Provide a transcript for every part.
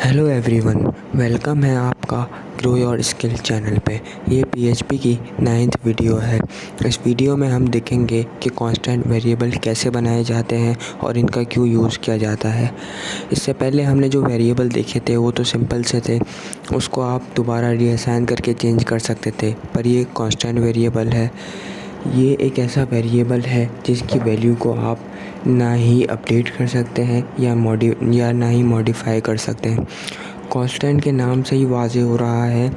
Hello everyone, welcome है आपका grow your skill channel पे। ये पीएचपी की 9th वीडियो है। इस वीडियो में हम देखेंगे कि कांस्टेंट वेरिएबल कैसे बनाए जाते हैं और इनका क्यों यूज़ किया जाता है। इससे पहले हमने जो वेरिएबल देखे थे वो तो सिंपल से थे, उसको आप दोबारा रीअसाइन करके चेंज कर सकते थे, पर ये कांस्टेंट वेरिएबल है। ये एक ऐसा वेरिएबल है जिसकी वैल्यू को आप ना ही अपडेट कर सकते हैं या ना ही मॉडिफाई कर सकते हैं। कांस्टेंट के नाम से ही वाज़ेह हो रहा है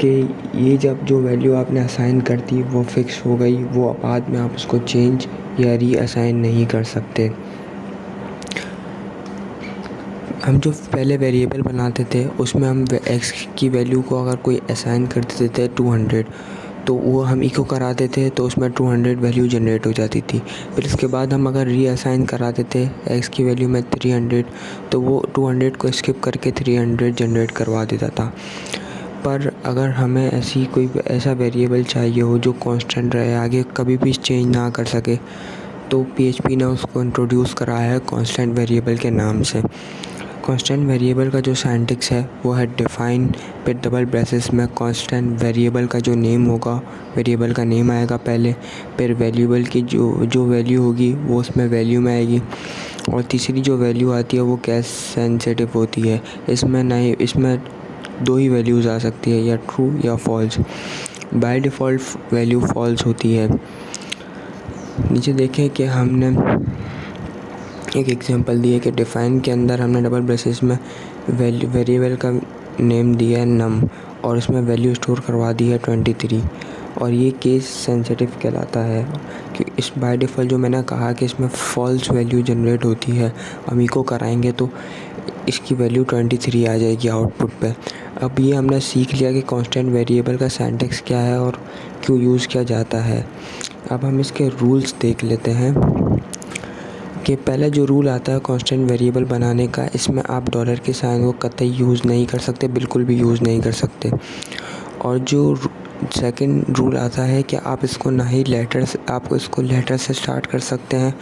कि ये जब जो वैल्यू आपने असाइन कर दी वो फिक्स हो गई, वो बाद में आप उसको चेंज या रीअसाइन नहीं कर सकते। हम जो पहले वेरिएबल बनाते थे उसमें हम एक्स की वैल्यू को अगर कोई असाइन कर देते थे 200, तो वो हम इको कराते थे तो उसमें 200 वैल्यू जनरेट हो जाती थी। फिर इसके बाद हम अगर रीअसाइन कराते थे एक्स की वैल्यू में 300, तो वो 200 को स्किप करके 300 जनरेट करवा देता था। पर अगर हमें ऐसा वेरिएबल चाहिए हो जो कांस्टेंट रहे, आगे कभी भी चेंज ना कर सके, तो पीएचपी ने उसको इंट्रोड्यूस करा है कांस्टेंट वेरिएबल के नाम से। कांस्टेंट वेरिएबल का जो सिंटैक्स है वो है डिफाइन फिर डबल ब्रेसेस में कांस्टेंट वेरिएबल का जो नेम होगा, वेरिएबल का नेम आएगा पहले, फिर वेरिएबल की जो वैल्यू होगी वो उसमें वैल्यू में आएगी, और तीसरी जो वैल्यू आती है वो केस सेंसिटिव होती है। इसमें दो ही वैल्यूज़ आ सकती है, या ट्रू या false. By default value false होती है। नीचे देखें कि हमने एक एग्जांपल दिया कि डिफाइन के अंदर हमने डबल ब्रेसेस में वेरिएबल का नेम दिया है नम, और उसमें वैल्यू स्टोर करवा दी है 23, और ये केस सेंसिटिव कहलाता है कि इस बाय डिफ़ॉल्ट जो मैंने कहा कि इसमें फॉल्स वैल्यू जनरेट होती है, हम इको कराएंगे तो इसकी वैल्यू 23 आ जाएगी आउटपुट पे। अब ये हमने सीख लिया कि कांस्टेंट वेरिएबल का सिंटैक्स क्या है और क्यों यूज़ किया जाता है। अब हम इसके रूल्स देख लेते हैं कि पहले जो रूल आता है कांस्टेंट वेरिएबल बनाने का, इसमें आप डॉलर के साइन को कतई यूज़ नहीं कर सकते, बिल्कुल भी यूज़ नहीं कर सकते। और जो सेकंड रूल आता है कि आप इसको इसको लेटर से स्टार्ट कर सकते हैं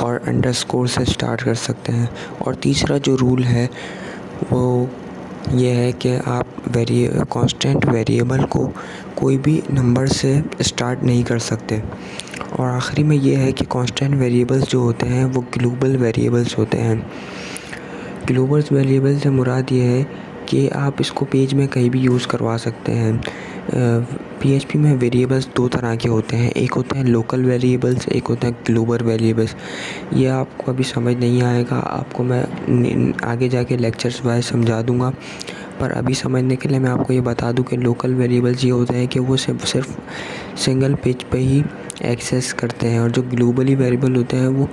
और अंडरस्कोर से स्टार्ट कर सकते हैं। और तीसरा जो रूल है वो ये है कि आप कांस्टेंट वेरिएबल को कोई भी नंबर से स्टार्ट नहीं कर सकते। और आखिरी में ये है कि कांस्टेंट वेरिएबल्स जो होते हैं वो ग्लोबल वेरिएबल्स होते हैं। ग्लोबल वेरिएबल से मुराद ये है कि आप इसको पेज में कहीं भी यूज़ करवा सकते हैं। पीएचपी में वेरिएबल्स दो तरह के होते हैं, एक होते हैं लोकल वेरिएबल्स, एक होते हैं ग्लोबल वेरिएबल्स। ये आपको अभी समझ नहीं आएगा, आपको मैं आगे जाके लेक्चर्स वाइज समझा दूँगा, पर अभी समझने के लिए मैं आपको ये बता दूं कि लोकल वेरिएबल्स ये होते हैं कि वो सिर्फ सिंगल पेज पे ही एक्सेस करते हैं, और जो ग्लोबली वेरिएबल होते हैं वो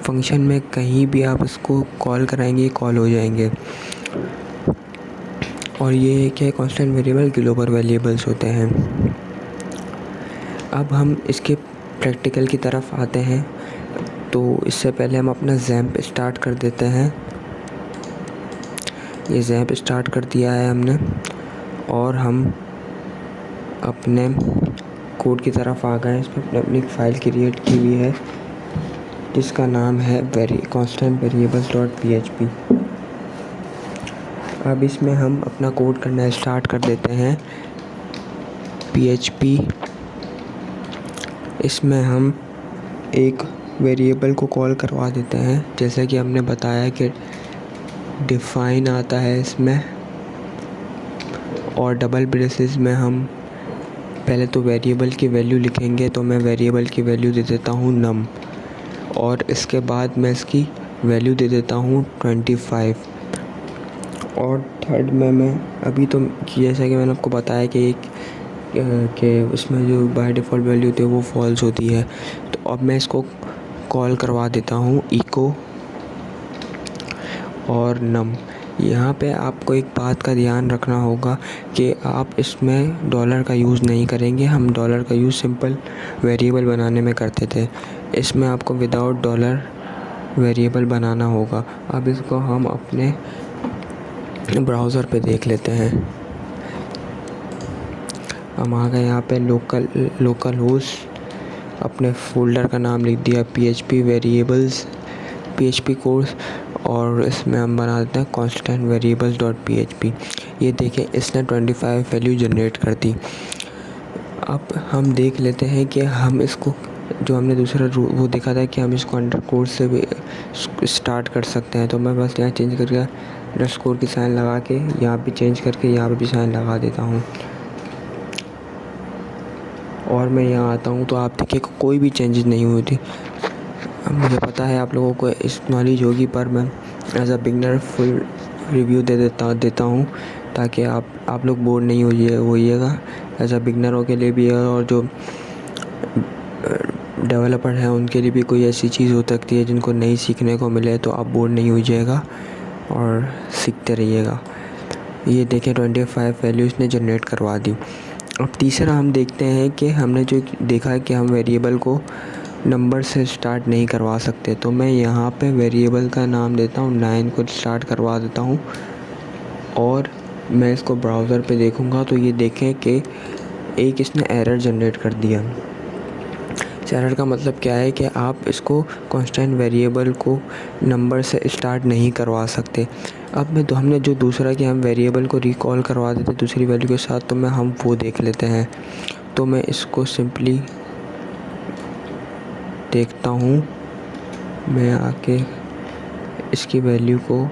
फंक्शन में कहीं भी आप इसको कॉल कराएंगे कॉल हो जाएंगे। और ये क्या कांस्टेंट वेरिएबल ग्लोबल वेरिएबल्स होते हैं। अब हम इसके प्रैक्टिकल की तरफ आते हैं, तो इससे पहले हम अपना ज़ैम्प स्टार्ट कर देते हैं। ये ज़ैम्प स्टार्ट कर दिया है हमने, और हम अपने कोड की तरफ आ गए। इसमें अपनी फाइल क्रिएट की हुई है जिसका नाम है कांस्टेंट वेरिएबल्स डॉट पीएचपी। अब इसमें हम अपना कोड करना स्टार्ट कर देते हैं। पीएचपी इसमें हम एक वेरिएबल को कॉल करवा देते हैं, जैसा कि हमने बताया कि डिफाइन आता है इसमें, और डबल ब्रेसेस में हम पहले तो वेरिएबल की वैल्यू लिखेंगे, तो मैं वेरिएबल की वैल्यू दे देता हूँ नम, और इसके बाद मैं इसकी वैल्यू दे देता हूँ 25। और थर्ड में मैं अभी तो जैसा कि मैंने आपको बताया कि उसमें जो बाय डिफ़ॉल्ट वैल्यू होती है वो फॉल्स होती है, तो अब मैं इसको कॉल करवा देता हूँ इको और नम। यहाँ पे आपको एक बात का ध्यान रखना होगा कि आप इसमें डॉलर का यूज़ नहीं करेंगे। हम डॉलर का यूज़ सिंपल वेरिएबल बनाने में करते थे, इसमें आपको विदाउट डॉलर वेरिएबल बनाना होगा। अब इसको हम अपने ब्राउज़र पे देख लेते हैं। हम आ गए यहाँ पे लोकल होस्ट, अपने फ़ोल्डर का नाम लिख दिया PHP वेरिएबल्स, PHP कोर्स, और इसमें हम बना देते हैं constant variables डॉट php। ये देखें इसने 25 वैल्यू जनरेट कर दी। अब हम देख लेते हैं कि हम इसको जो हमने दूसरा वो देखा था कि हम इसको अंडरस्कोर से भी स्टार्ट कर सकते हैं। तो मैं बस यहाँ चेंज करके अंडरस्कोर की साइन लगा के यहाँ पे चेंज करके यहाँ पे भी साइन लगा देता हूँ और मैं यहाँ आता हूँ। तो आप देखिए कोई भी चेंजेस नहीं हुई थी। मुझे पता है आप लोगों को इस नॉलेज होगी, पर मैं as a beginner full review देता हूँ ताकि आप लोग बोर नहीं होइएगा। एज अ बिगनरों के लिए भी है और जो डेवलपर हैं उनके लिए भी कोई ऐसी चीज़ हो सकती है जिनको नहीं सीखने को मिले, तो आप बोर नहीं होइएगा और सीखते रहिएगा। ये देखें 25 वैल्यूज़ ने जनरेट करवा दी। अब तीसरा हम देखते हैं कि हमने जो देखा है कि हम वेरिएबल को नंबर से स्टार्ट नहीं करवा सकते। तो मैं यहाँ पे वेरिएबल का नाम देता हूँ 9 को स्टार्ट करवा देता हूँ और मैं इसको ब्राउज़र पे देखूँगा तो ये देखें कि एक इसने एरर जनरेट कर दिया। इस एरर का मतलब क्या है कि आप इसको कांस्टेंट वेरिएबल को नंबर से स्टार्ट नहीं करवा सकते। अब हमने जो दूसरा कि हम वेरिएबल को रिकॉल करवा देते दूसरी वैल्यू के साथ, तो हम वो देख लेते हैं। तो मैं इसको सिंपली देखता हूँ, मैं आके इसकी वैल्यू को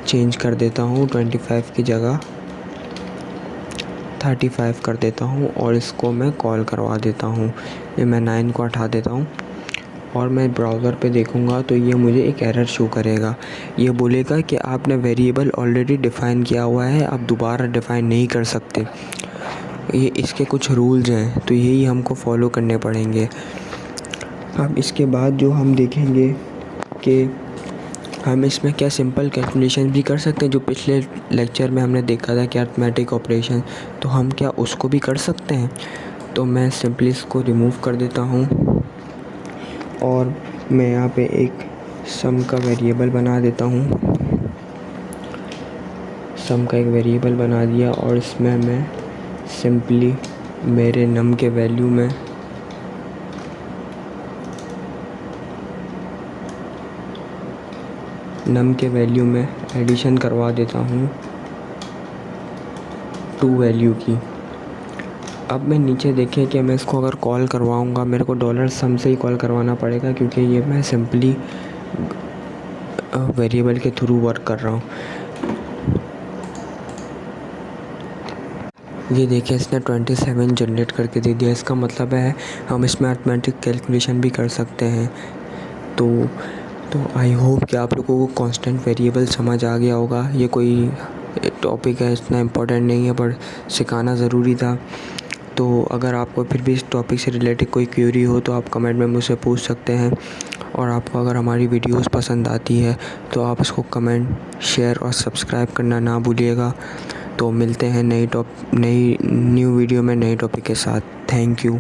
चेंज कर देता हूँ 25 की जगह 35 कर देता हूँ और इसको मैं कॉल करवा देता हूँ। ये मैं 9 को हटा देता हूँ और मैं ब्राउज़र पे देखूँगा तो ये मुझे एक एरर शो करेगा। ये बोलेगा कि आपने वेरिएबल ऑलरेडी डिफ़ाइन किया हुआ है, आप दोबारा डिफ़ाइन नहीं कर सकते। ये इसके कुछ रूल्स हैं, तो यही हमको फॉलो करने पड़ेंगे। अब इसके बाद जो हम देखेंगे कि हम इसमें क्या सिंपल कैलकुलेशन भी कर सकते हैं। जो पिछले लेक्चर में हमने देखा था कि अरिथमेटिक ऑपरेशन, तो हम क्या उसको भी कर सकते हैं। तो मैं सिंपली इसको रिमूव कर देता हूँ और मैं यहाँ पे एक सम का वेरिएबल बना देता हूँ। सम का एक वेरिएबल बना दिया और इसमें मैं सिंपली मेरे नम के वैल्यू में एडिशन करवा देता हूँ 2 वैल्यू की। अब मैं नीचे देखें कि मैं इसको अगर कॉल करवाऊँगा मेरे को डॉलर सम से ही कॉल करवाना पड़ेगा, क्योंकि ये मैं सिंपली वेरिएबल के थ्रू वर्क कर रहा हूँ। ये देखिए इसने 27 जनरेट करके दे दिया। इसका मतलब है हम इसमें अरिथमेटिक कैलकुलेशन भी कर सकते हैं। तो आई होप कि आप लोगों को कांस्टेंट वेरिएबल समझ आ गया होगा। ये कोई टॉपिक है, इतना इम्पोर्टेंट नहीं है, पर सिखाना ज़रूरी था। तो अगर आपको फिर भी इस टॉपिक से रिलेटेड कोई क्वेरी हो तो आप कमेंट में मुझसे पूछ सकते हैं। और आपको अगर हमारी वीडियोस पसंद आती है तो आप इसको कमेंट, शेयर और सब्सक्राइब करना ना भूलिएगा। तो मिलते हैं न्यू वीडियो में नए टॉपिक के साथ। Thank you.